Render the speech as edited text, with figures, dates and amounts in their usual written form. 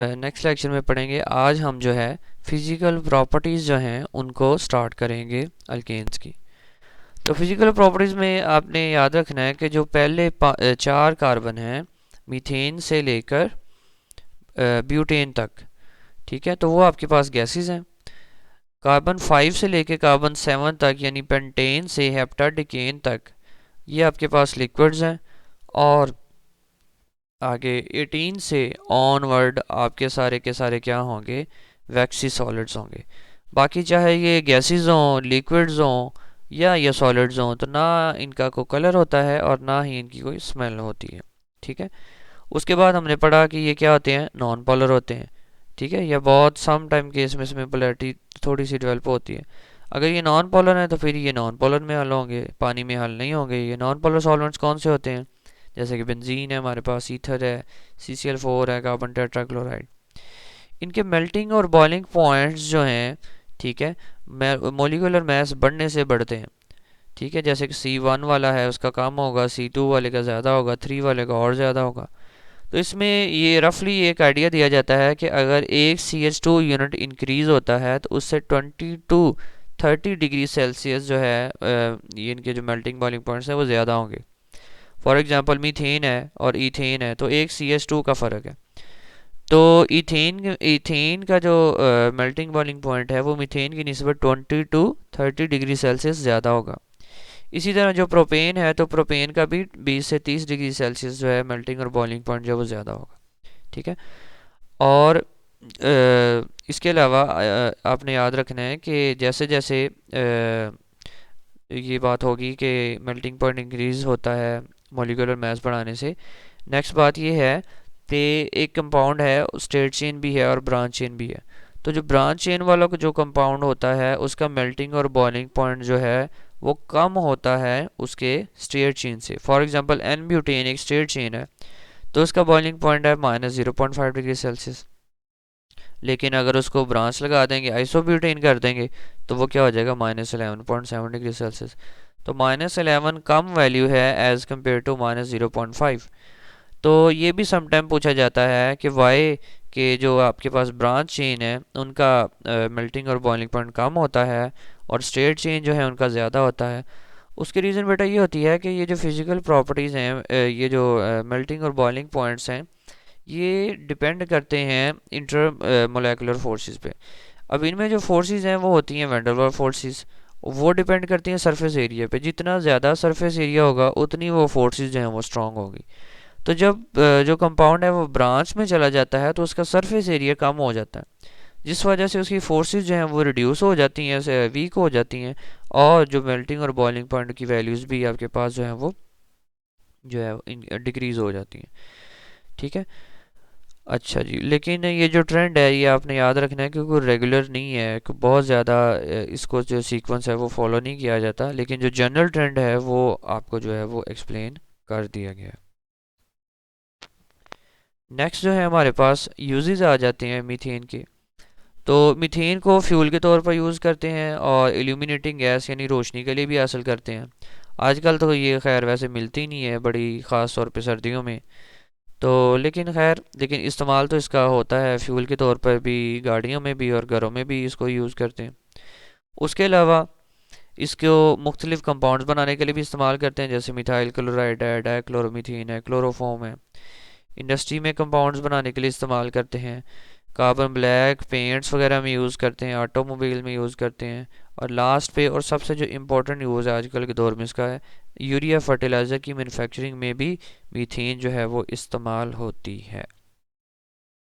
Next lecture में पढ़ेंगे। आज हम जो है फिज़िकल प्रॉपर्टीज़ जो हैं उनको स्टार्ट करेंगे अल्केन्स की। तो फिज़िकल प्रॉपर्टीज़ में आपने याद रखना है कि जो पहले 4 कार्बन हैं मीथेन से लेकर ब्यूटेन तक, ठीक है, तो वो आपके पास गैसेस हैं। कार्बन 5 से लेकर कार्बन 7 तक यानी पेंटेन से हेप्टाडिकेन तक ये आपके पास लिक्विड्स हैं। और आगे 18 से ऑनवर्ड आपके सारे के सारे क्या होंगे, वैक्सी सॉलिड्स होंगे। बाकी चाहे ये गैसेस हों, लिक्विड्स हों या ये सॉलिड्स हों, तो ना इनका कोई कलर होता है और ना ही इनकी कोई स्मेल होती है, ठीक है। उसके बाद हमने पढ़ा कि ये क्या होते हैं, नॉन पोलर होते हैं, ठीक है। या बहुत सम टाइम केस में इसमें पोलैरिटी थोड़ी सी डेवलप होती है। अगर ये नॉन पोलर है तो फिर ये नॉन पोलर में हल होंगे, पानी में हल नहीं होंगे। ये नॉन पोलर सॉल्वेंट्स कौन से होते हैं, जैसे कि बेंजीन है हमारे पास, ईथर है, CCl4 है, कार्बन टेट्राक्लोराइड। इनके मेल्टिंग और बॉइलिंग पॉइंट्स जो हैं, ठीक है, मोलिकुलर मास बढ़ने से बढ़ते हैं, ठीक है। जैसे कि C1 वाला है उसका कम होगा, C2 वाले का ज़्यादा होगा, 3 वाले का और ज़्यादा होगा। तो इसमें ये रफली एक आइडिया दिया जाता है कि अगर एक CH2 यूनिट इंक्रीज़ होता है तो उससे 20 टू 30 डिग्री सेल्सियस जो है ये इनके जो मेल्टिंग बॉइलिंग पॉइंट्स हैं वो ज़्यादा होंगे। फॉर एग्जांपल मीथेन है और ईथेन है तो एक CH2 का फ़र्क है। तो ईथेन ईथेन का जो मेल्टिंग बॉइलिंग पॉइंट है वो मीथेन की निस्बत 20 टू 30 डिग्री सेल्सियस ज़्यादा होगा। इसी तरह जो प्रोपेन है तो प्रोपेन का भी 20 से 30 डिग्री सेल्सियस जो है मेल्टिंग और बॉइलिंग पॉइंट जो है वो ज़्यादा होगा, ठीक है। और इसके अलावा आपने याद रखना है कि जैसे जैसे ये बात होगी कि मेल्टिंग पॉइंट इंक्रीज़ होता है मॉलिक्यूलर मास बढ़ाने से। नेक्स्ट बात ये है कि एक कंपाउंड है स्ट्रेट चेन भी है और ब्रांच चेन भी है। तो जो ब्रांच चेन वाला जो कंपाउंड होता है उसका मेल्टिंग और बॉइलिंग पॉइंट जो है वो कम होता है उसके स्ट्रेट चेन से। फॉर एग्जांपल एन ब्यूटेन एक स्ट्रेट चेन है तो उसका बॉइलिंग पॉइंट है -0.5 डिग्री सेल्सियस। लेकिन अगर उसको ब्रांच लगा देंगे, आइसोब्यूटेन कर देंगे, तो वो क्या हो जाएगा, -11.7 डिग्री सेल्सियस। तो -11 कम वैल्यू है एज़ कम्पेयर टू -0.5। तो ये भी समटाइम पूछा जाता है कि वाई के जो आपके पास ब्रांच चेन है उनका मेल्टिंग और बॉइलिंग पॉइंट कम होता है और स्ट्रेट चेन जो है उनका ज़्यादा होता है। उसकी रीज़न बेटा ये होती है कि ये जो फिज़िकल प्रॉपर्टीज़ हैं, ये जो मेल्टिंग और बॉइलिंग पॉइंट्स हैं, ये डिपेंड करते हैं इंटर मोलेकुलर फोर्सेस पे। अब इनमें जो फोर्सेस हैं वो होती हैं वैन डेर वाल्स फोर्सेस। वो डिपेंड करती हैं सरफेस एरिया पे। जितना ज़्यादा सरफेस एरिया होगा उतनी वो फोर्सेस जो हैं वो स्ट्रांग होगी। तो जब जो कंपाउंड है वो ब्रांच में चला जाता है तो उसका सरफेस एरिया कम हो जाता है, जिस वजह से उसकी फोर्सेस जो हैं वो रिड्यूस हो जाती हैं, वीक हो जाती हैं। और जो मेल्टिंग और बॉइलिंग पॉइंट की वैल्यूज़ भी आपके पास जो है वो जो है डिक्रीज़ हो जाती हैं, ठीक है। अच्छा जी, लेकिन ये जो ट्रेंड है ये आपने याद रखना है क्योंकि रेगुलर नहीं है कि बहुत ज़्यादा इसको जो सीक्वेंस है वो फॉलो नहीं किया जाता। लेकिन जो जनरल ट्रेंड है वो आपको जो है वो एक्सप्लेन कर दिया गया है। नेक्स्ट जो है हमारे पास यूजेस आ जाते हैं मीथेन के। तो मीथेन को फ्यूल के तौर पर यूज़ करते हैं और इल्यूमिनेटिंग गैस यानी रोशनी के लिए भी हासिल करते हैं। आजकल तो ये खैर वैसे मिलती नहीं है बड़ी ख़ास तौर पे सर्दियों में। तो लेकिन खैर लेकिन इस्तेमाल तो इसका होता है फ्यूल के तौर पर भी, गाड़ियों में भी और घरों में भी इसको यूज़ करते हैं। उसके अलावा इसको मुख्तलिफ कंपाउंड्स बनाने के लिए भी इस्तेमाल करते हैं, जैसे मिथाइल क्लोराइड है, डाइक्लोरोमीथेन है, क्लोरोफॉर्म है। इंडस्ट्री में कंपाउंड्स बनाने के लिए इस्तेमाल करते हैं। कार्बन ब्लैक पेंट्स वगैरह में यूज़ करते हैं, ऑटोमोबाइल में यूज़ करते हैं। और लास्ट पे और सबसे जो इम्पोर्टेंट यूज़ है आजकल के दौर में इसका है, यूरिया फर्टिलाइज़र की मैन्युफैक्चरिंग में भी मीथेन जो है वो इस्तेमाल होती है।